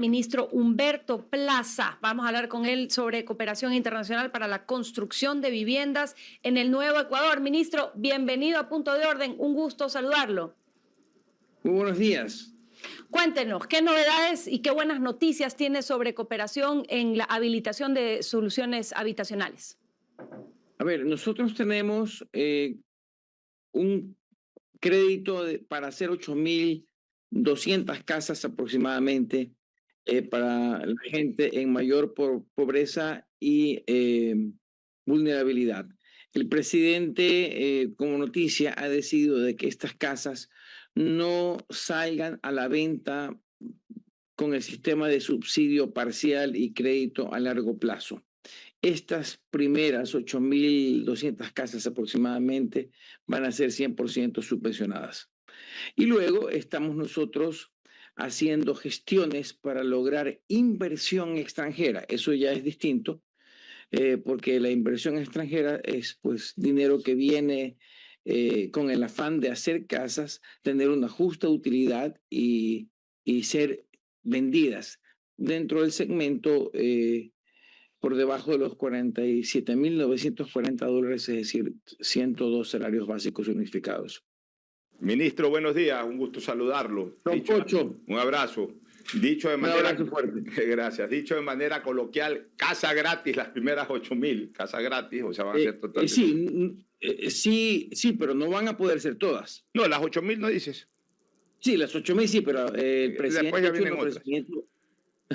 ministro Humberto Plaza. Vamos a hablar con él sobre cooperación internacional para la construcción de viviendas en el Nuevo Ecuador. Ministro, bienvenido a Punto de Orden. Un gusto saludarlo. Muy buenos días. Cuéntenos, ¿qué novedades y qué buenas noticias tiene sobre cooperación en la habilitación de soluciones habitacionales? A ver, nosotros tenemos un crédito para hacer 8.200 casas aproximadamente para la gente en mayor pobreza y vulnerabilidad. El presidente, como noticia, ha decidido de que estas casas no salgan a la venta con el sistema de subsidio parcial y crédito a largo plazo. Estas primeras 8.200 casas aproximadamente van a ser 100% subvencionadas. Y luego estamos nosotros haciendo gestiones para lograr inversión extranjera. Eso ya es distinto, porque la inversión extranjera es pues dinero que viene con el afán de hacer casas, tener una justa utilidad y ser vendidas dentro del segmento por debajo de los $47.940, es decir, 102 salarios básicos unificados. Ministro, buenos días, un gusto saludarlo. Don Pocho. Un abrazo. Dicho de manera, un abrazo fuerte. Gracias. Dicho de manera coloquial, casa gratis, las primeras 8.000, casa gratis, o sea, van a ser totalmente... Sí, pero no van a poder ser todas. No, las 8.000 no dices. Sí, las 8.000 sí, pero el presidente después ya vienen otras.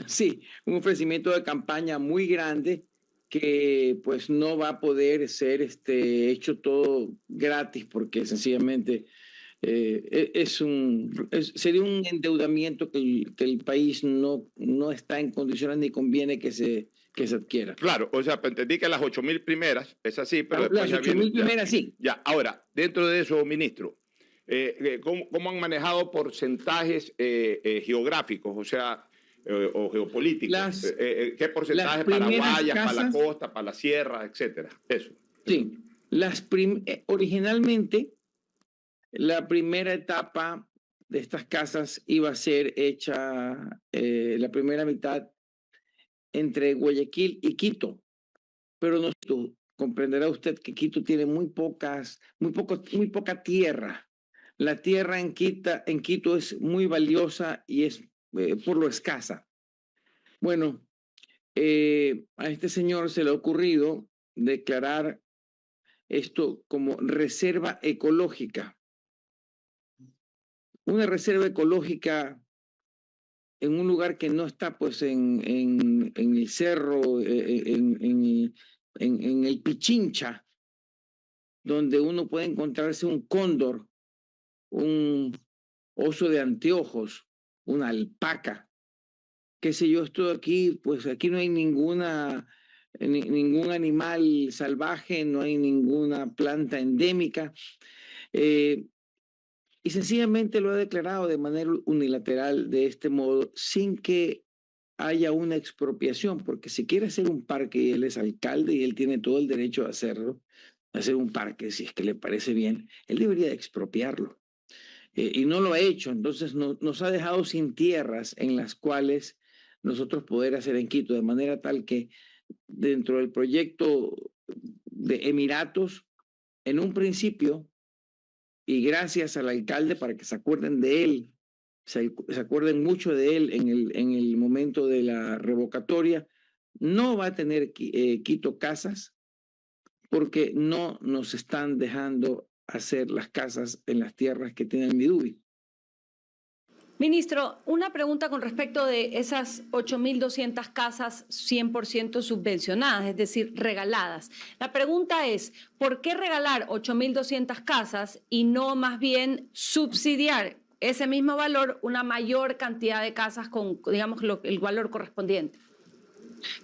Sí, un ofrecimiento de campaña muy grande que pues no va a poder ser hecho todo gratis porque sencillamente sería un endeudamiento que el país no está en condiciones ni conviene que se adquiera. Claro, o sea, entendí que las 8.000 primeras es así, pero las 8.000 primeras sí. Ya, ahora, dentro de eso, ministro, ¿cómo han manejado porcentajes geográficos, o sea, o geopolíticos? ¿Qué porcentaje para Guayas, para la costa, para la sierra, etcétera? Eso. Sí, originalmente la primera etapa de estas casas iba a ser hecha la primera mitad entre Guayaquil y Quito, pero no comprenderá usted que Quito tiene muy poca tierra. La tierra en Quito es muy valiosa y es por lo escasa. Bueno, a este señor se le ha ocurrido declarar esto como reserva ecológica. Una reserva ecológica en un lugar que no está pues en el cerro, en el Pichincha, donde uno puede encontrarse un cóndor, un oso de anteojos, una alpaca, qué sé yo, estoy aquí, pues aquí no hay ningún animal salvaje, no hay ninguna planta endémica, y sencillamente lo ha declarado de manera unilateral de este modo, sin que haya una expropiación, porque si quiere hacer un parque y él es alcalde y él tiene todo el derecho a hacerlo, hacer un parque si es que le parece bien, él debería de expropiarlo. Y no lo ha hecho, entonces nos ha dejado sin tierras en las cuales nosotros poder hacer en Quito, de manera tal que dentro del proyecto de Emiratos, en un principio, y gracias al alcalde para que se acuerden de él, se acuerden mucho de él en el momento de la revocatoria, no va a tener Quito casas porque no nos están dejando hacer las casas en las tierras que tiene el Midubi. Ministro, una pregunta con respecto de esas 8.200 casas 100% subvencionadas, es decir, regaladas. La pregunta es, ¿por qué regalar 8.200 casas y no más bien subsidiar ese mismo valor, una mayor cantidad de casas con, digamos, el valor correspondiente?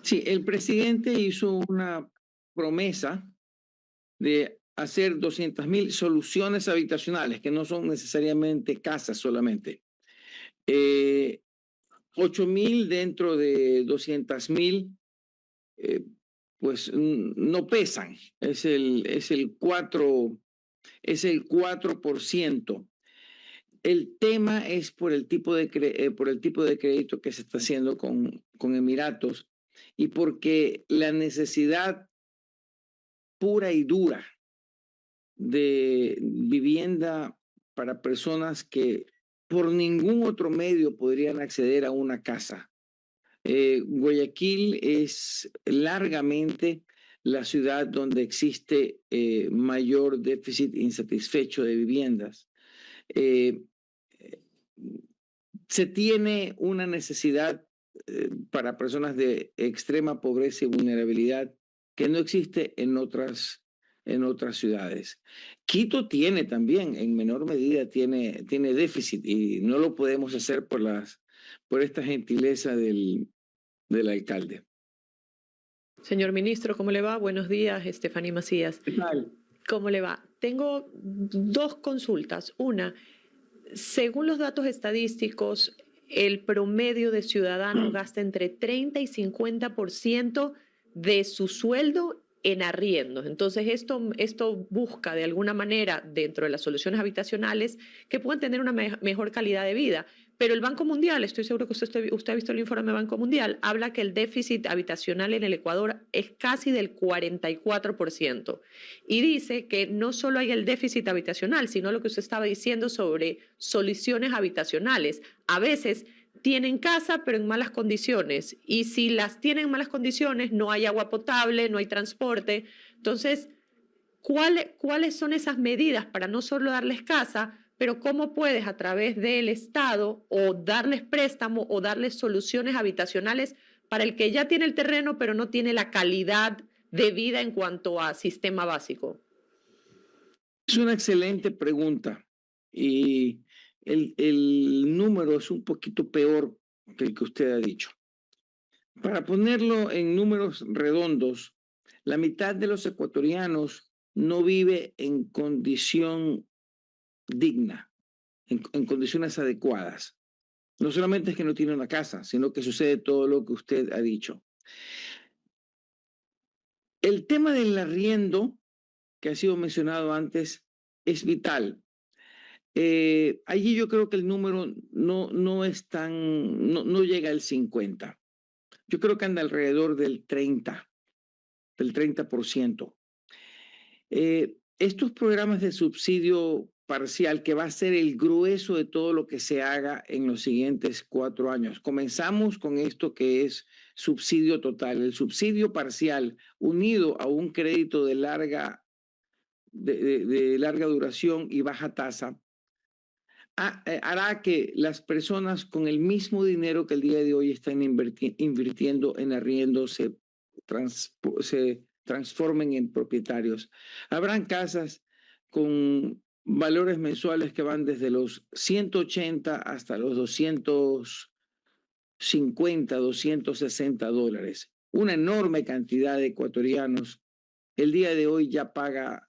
Sí, el presidente hizo una promesa de hacer 200.000 soluciones habitacionales, que no son necesariamente casas solamente. 8.000 dentro de 200.000, pues no pesan, es el 4%. El tema es por el tipo de crédito que se está haciendo con Emiratos y porque la necesidad pura y dura de vivienda para personas que por ningún otro medio podrían acceder a una casa. Guayaquil es largamente la ciudad donde existe mayor déficit insatisfecho de viviendas. Se tiene una necesidad para personas de extrema pobreza y vulnerabilidad que no existe en otras ciudades. Quito tiene también, en menor medida, tiene déficit y no lo podemos hacer por esta gentileza del alcalde. Señor ministro, ¿cómo le va? Buenos días, Estefanía Macías. ¿Qué tal? ¿Cómo le va? Tengo dos consultas. Una, según los datos estadísticos, el promedio de ciudadanos gasta entre 30 y 50% de su sueldo en arriendos. Entonces, esto busca de alguna manera, dentro de las soluciones habitacionales, que puedan tener una mejor calidad de vida. Pero el Banco Mundial, estoy seguro que usted ha visto el informe del Banco Mundial, habla que el déficit habitacional en el Ecuador es casi del 44%. Y dice que no solo hay el déficit habitacional, sino lo que usted estaba diciendo sobre soluciones habitacionales. A veces tienen casa, pero en malas condiciones. Y si las tienen en malas condiciones, no hay agua potable, no hay transporte. Entonces, ¿cuáles son esas medidas para no solo darles casa, pero cómo puedes a través del Estado o darles préstamo o darles soluciones habitacionales para el que ya tiene el terreno, pero no tiene la calidad de vida en cuanto a sistema básico? Es una excelente pregunta y el número es un poquito peor que el que usted ha dicho. Para ponerlo en números redondos, la mitad de los ecuatorianos no vive en condición digna, en condiciones adecuadas. No solamente es que no tiene una casa, sino que sucede todo lo que usted ha dicho. El tema del arriendo, que ha sido mencionado antes, es vital. Allí yo creo que el número no llega al 50. Yo creo que anda alrededor del 30%. Estos programas de subsidio parcial, que va a ser el grueso de todo lo que se haga en los siguientes 4 años. Comenzamos con esto que es subsidio total. El subsidio parcial unido a un crédito de larga duración y baja tasa hará que las personas con el mismo dinero que el día de hoy están invirtiendo en arriendo se transformen en propietarios. Habrán casas con valores mensuales que van desde los 180 hasta los 250, 260 dólares. Una enorme cantidad de ecuatorianos el día de hoy ya paga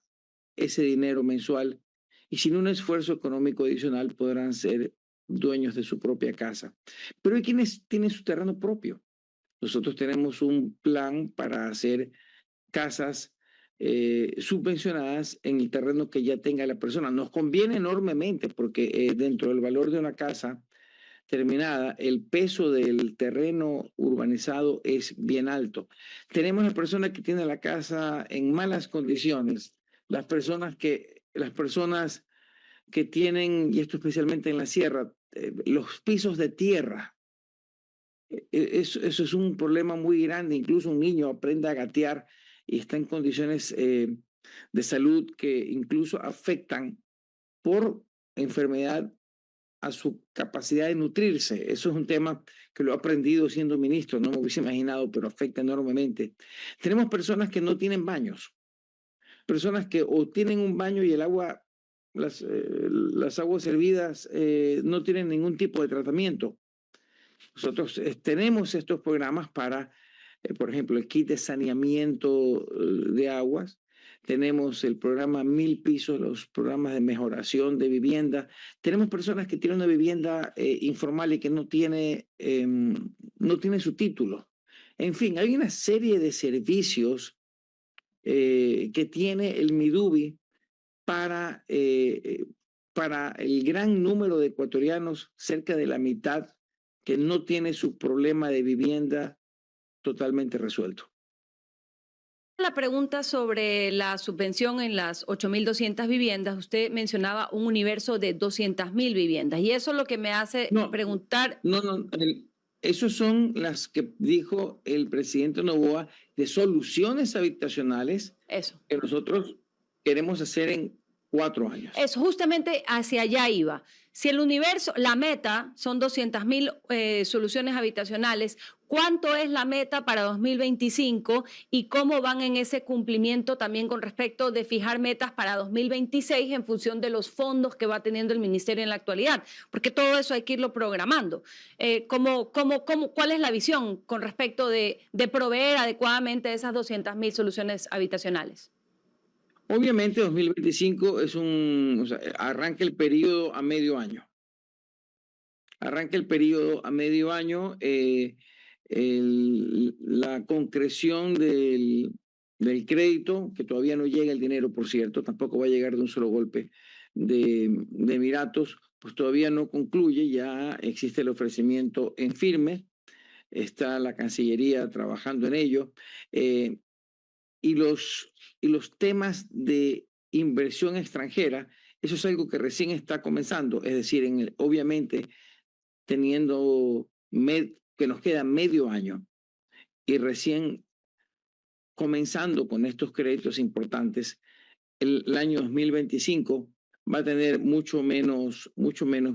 ese dinero mensual y sin un esfuerzo económico adicional podrán ser dueños de su propia casa. Pero hay quienes tienen su terreno propio. Nosotros tenemos un plan para hacer casas subvencionadas en el terreno que ya tenga la persona. Nos conviene enormemente porque dentro del valor de una casa terminada, el peso del terreno urbanizado es bien alto. Tenemos la persona que tiene la casa en malas condiciones, las personas que tienen, y esto especialmente en la sierra, los pisos de tierra. Eso es un problema muy grande. Incluso un niño aprende a gatear y está en condiciones de salud que incluso afectan por enfermedad a su capacidad de nutrirse. Eso es un tema que lo he aprendido siendo ministro, no me hubiese imaginado, pero afecta enormemente. Tenemos personas que no tienen baños, personas que o tienen un baño y el agua, las aguas servidas no tienen ningún tipo de tratamiento. Nosotros tenemos estos programas para, por ejemplo, el kit de saneamiento de aguas. Tenemos el programa 1000 pisos, los programas de mejoración de vivienda. Tenemos personas que tienen una vivienda informal y que no tiene su título. En fin, hay una serie de servicios que tiene el Midubi para para el gran número de ecuatorianos, cerca de la mitad, que no tiene su problema de vivienda totalmente resuelto. La pregunta sobre la subvención en las 8.200 viviendas, usted mencionaba un universo de 200.000 viviendas y eso es lo que me hace preguntar. Esos son las que dijo el presidente Noboa de soluciones habitacionales que nosotros queremos hacer en 4 años. Eso, justamente hacia allá iba. Si el universo, la meta son 200.000 soluciones habitacionales, ¿cuánto es la meta para 2025 y cómo van en ese cumplimiento también con respecto de fijar metas para 2026 en función de los fondos que va teniendo el ministerio en la actualidad? Porque todo eso hay que irlo programando. ¿Cuál es la visión con respecto de proveer adecuadamente esas 200.000 soluciones habitacionales? Obviamente 2025 es arranca el periodo a medio año. Arranca el periodo a medio año, la concreción del crédito, que todavía no llega el dinero, por cierto, tampoco va a llegar de un solo golpe de Emiratos, pues todavía no concluye, ya existe el ofrecimiento en firme, está la Cancillería trabajando en ello, y los temas de inversión extranjera, eso es algo que recién está comenzando, es decir, obviamente teniendo que nos queda medio año y recién comenzando con estos créditos importantes, el año 2025 va a tener mucho menos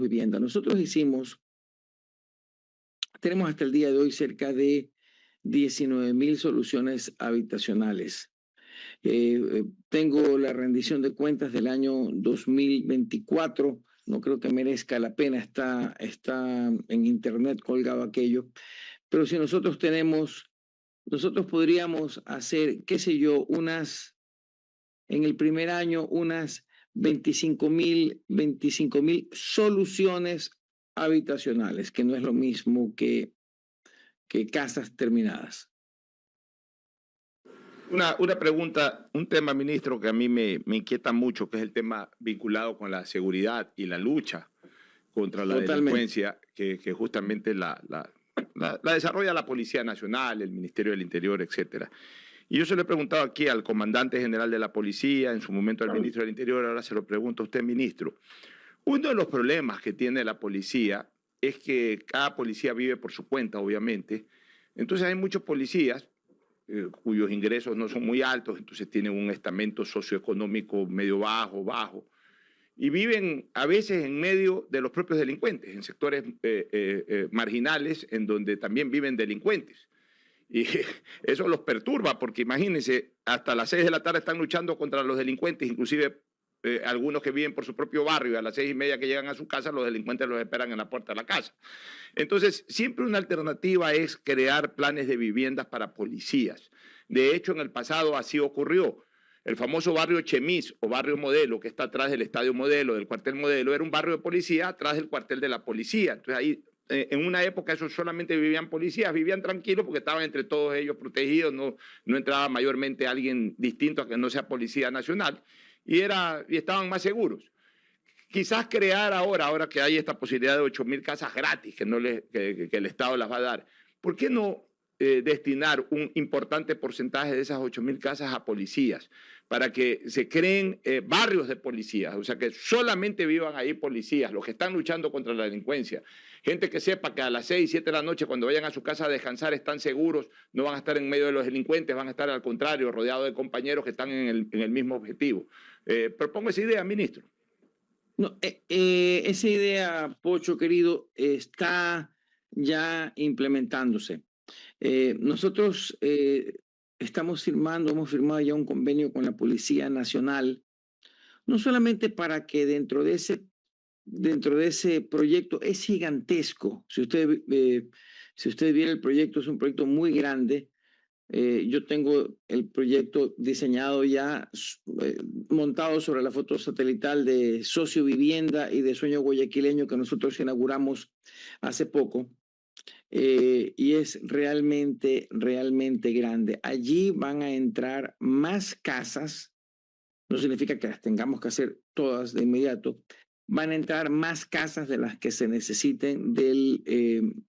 vivienda. Nosotros tenemos hasta el día de hoy cerca de 19.000 soluciones habitacionales. Tengo la rendición de cuentas del año 2024, no creo que merezca la pena, está en internet colgado aquello, pero si nosotros podríamos hacer, qué sé yo, en el primer año unas 25.000 soluciones habitacionales, que no es lo mismo que casas terminadas. Una pregunta, un tema, ministro, que a mí me inquieta mucho, que es el tema vinculado con la seguridad y la lucha contra la delincuencia, que justamente la desarrolla la Policía Nacional, el Ministerio del Interior, etcétera. Y yo se lo he preguntado aquí al comandante general de la policía, en su momento al ministro del Interior, ahora se lo pregunto a usted, ministro. Uno de los problemas que tiene la policía es que cada policía vive por su cuenta, obviamente. Entonces hay muchos policías cuyos ingresos no son muy altos, entonces tienen un estamento socioeconómico medio bajo, y viven a veces en medio de los propios delincuentes, en sectores marginales en donde también viven delincuentes. Y eso los perturba, porque imagínense, hasta las 6 de la tarde están luchando contra los delincuentes, inclusive algunos que viven por su propio barrio, y a las 6:30 que llegan a su casa, los delincuentes los esperan en la puerta de la casa. Entonces, siempre una alternativa es crear planes de viviendas para policías. De hecho, en el pasado así ocurrió. El famoso barrio Chemis o barrio Modelo, que está atrás del Estadio Modelo, del cuartel Modelo, era un barrio de policía atrás del cuartel de la policía. Entonces ahí, en una época, eso solamente vivían policías, vivían tranquilos porque estaban entre todos ellos protegidos, no entraba mayormente alguien distinto a que no sea Policía Nacional, y estaban más seguros. Quizás crear ahora que hay esta posibilidad de 8.000 casas gratis que el Estado las va a dar, ¿por qué no destinar un importante porcentaje de esas 8.000 casas a policías, para que se creen barrios de policías, o sea, que solamente vivan ahí policías, los que están luchando contra la delincuencia, gente que sepa que a las 6, 7 de la noche, cuando vayan a su casa a descansar, están seguros, no van a estar en medio de los delincuentes, van a estar al contrario, rodeados de compañeros que están en el mismo objetivo? Propongo esa idea, ministro. No, esa idea, Pocho, querido, está ya implementándose. Nosotros hemos firmado ya un convenio con la Policía Nacional, no solamente para que dentro de ese proyecto es gigantesco. Si usted viera el proyecto, es un proyecto muy grande. Yo tengo el proyecto diseñado ya, montado sobre la foto satelital de Socio Vivienda y de Sueño Guayaquileño que nosotros inauguramos hace poco. Y es realmente grande. Allí van a entrar más casas, no significa que las tengamos que hacer todas de inmediato, van a entrar más casas de las que se necesiten del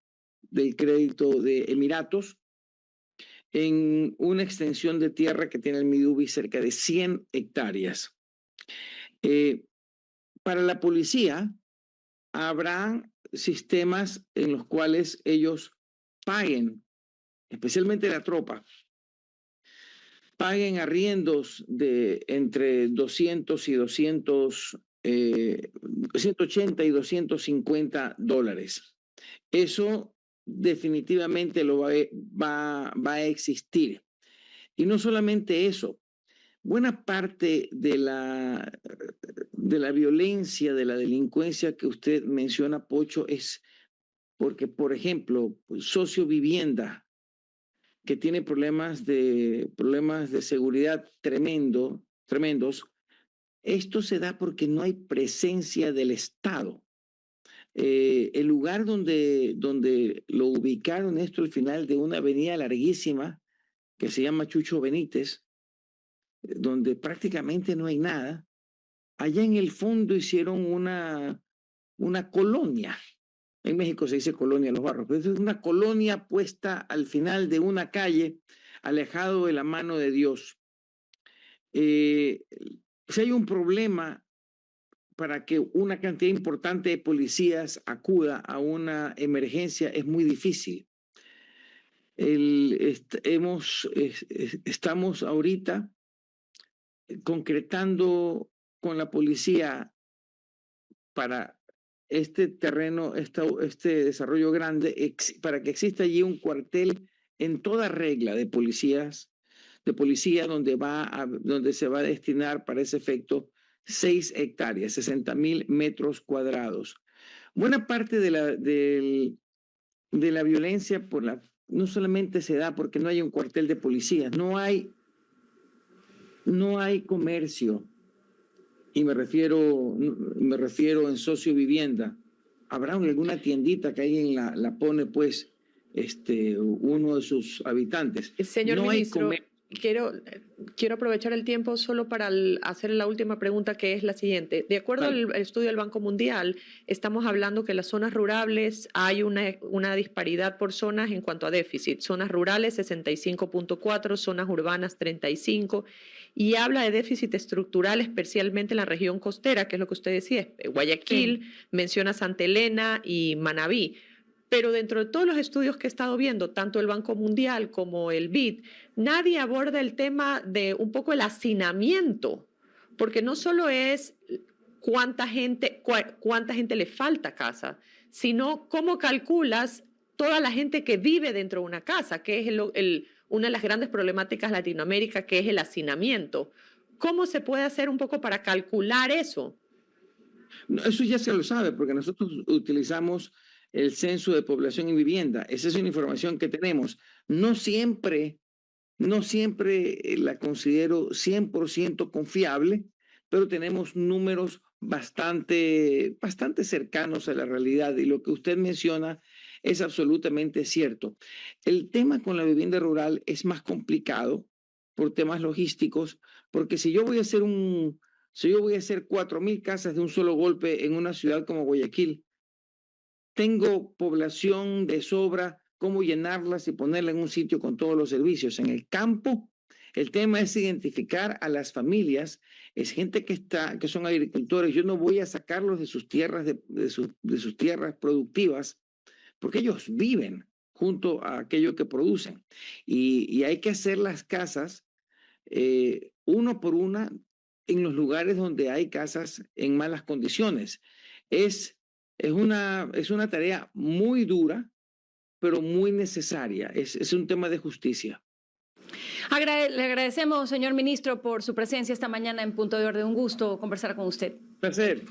crédito de Emiratos en una extensión de tierra que tiene el Midubi cerca de 100 hectáreas. Para la policía habrá sistemas en los cuales ellos paguen, especialmente la tropa, paguen arriendos de entre 200 y 180 y $250. Eso definitivamente va a existir. Y no solamente eso, buena parte de la violencia, de la delincuencia que usted menciona, Pocho, es porque, por ejemplo, Sociovivienda, que tiene problemas de seguridad tremendos, esto se da porque no hay presencia del Estado. El lugar donde lo ubicaron esto al final de una avenida larguísima que se llama Chucho Benítez, donde prácticamente no hay nada, allá en el fondo hicieron una colonia. En México se dice colonia Los Barros, pero es una colonia puesta al final de una calle, alejado de la mano de Dios. Si hay un problema para que una cantidad importante de policías acuda a una emergencia, es muy difícil. Estamos ahorita concretando con la policía para este terreno, este desarrollo grande, para que exista allí un cuartel en toda regla de policía donde se va a destinar para ese efecto 6 hectáreas, 60,000 metros cuadrados. Buena parte de la violencia no solamente se da porque no hay un cuartel de policía, no hay comercio, y me refiero en Sociovivienda. Habrá alguna tiendita que alguien la pone, pues, uno de sus habitantes. Señor no ministro, hay quiero aprovechar el tiempo solo para hacer la última pregunta, que es la siguiente. De acuerdo al estudio del Banco Mundial, estamos hablando que en las zonas rurales hay una disparidad por zonas en cuanto a déficit. Zonas rurales 65.4, zonas urbanas 35, y habla de déficit estructural especialmente en la región costera, que es lo que usted decía, Guayaquil, sí. Menciona Santa Elena y Manabí. Pero dentro de todos los estudios que he estado viendo, tanto el Banco Mundial como el BID, nadie aborda el tema de un poco el hacinamiento, porque no solo es cuánta gente le falta casa, sino cómo calculas toda la gente que vive dentro de una casa, que es una de las grandes problemáticas de Latinoamérica, que es el hacinamiento. ¿Cómo se puede hacer un poco para calcular eso? No, eso ya se lo sabe, porque nosotros utilizamos el censo de población y vivienda. Esa es una información que tenemos. No siempre la considero 100% confiable, pero tenemos números bastante cercanos a la realidad, y lo que usted menciona es absolutamente cierto. El tema con la vivienda rural es más complicado por temas logísticos, porque si yo voy a hacer 4,000 casas de un solo golpe en una ciudad como Guayaquil, tengo población de sobra, cómo llenarlas y ponerla en un sitio con todos los servicios. En el campo, el tema es identificar a las familias, es gente que son agricultores. Yo no voy a sacarlos de sus tierras, de sus tierras productivas, porque ellos viven junto a aquello que producen. Y hay que hacer las casas uno por una en los lugares donde hay casas en malas condiciones. Es una tarea muy dura, pero muy necesaria. Es un tema de justicia. Le agradecemos, señor ministro, por su presencia esta mañana en Punto de Orden. Un gusto conversar con usted. Placer.